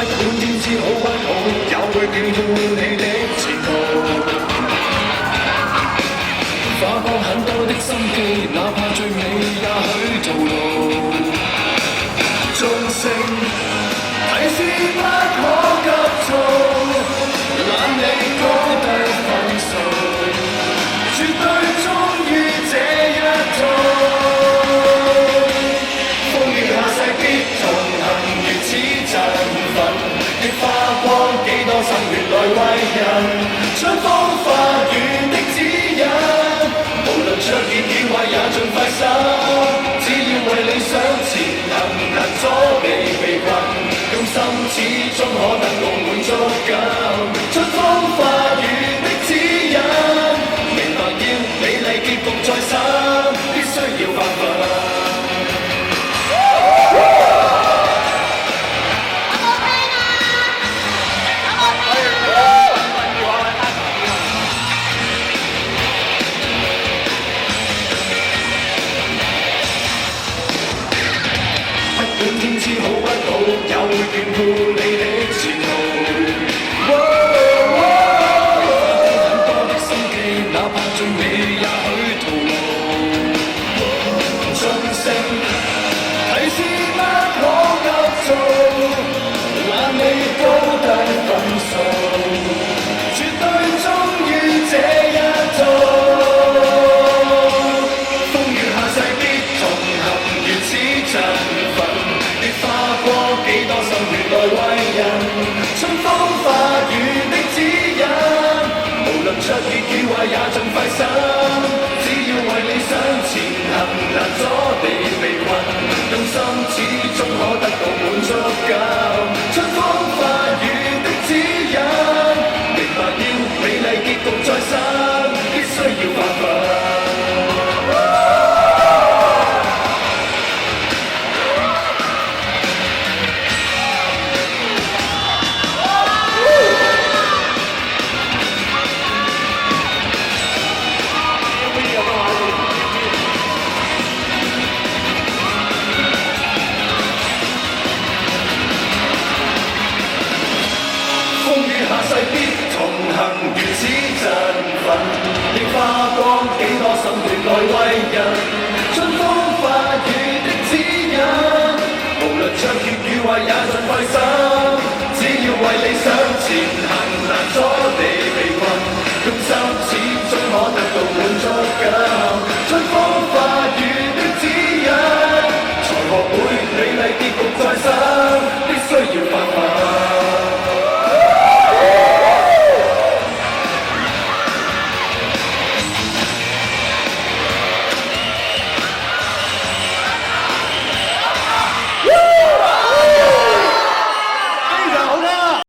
管天知好不好，也會眷顧你的前途。花光很多的心機，哪怕最美也許徒勞。鐘聲提示不可急躁，懶理高低分數，絕對忠於這一套。風雨下世必同行，如此振奮的花光，幾多心血來為人，春風化雨的指引。無論卓越與壞也盡快心，只要為理想前行，難阻被困，用心始終可得到滿足感。春風化雨的指引，明白要美麗結局在身，必須要發奮。天知好不好，也會眷顧你的前途。很多的心機，哪怕最美也許徒勞。鐘聲提示不可急躁，懶理高低分數，絕對忠於這一套。風雨下世必同行，如此振奮。花光幾多心血來為人，春風化雨的指引。無論卓越與壞也盡快心，只要為理想前行，難阻地被困，用心始終可得到滿足感。春風化雨的指引，明白要美麗結局在身，必須要發奮。如此振奮的花光，幾多心血來為人，春風化雨的指引，無論卓越與壞也盡快心。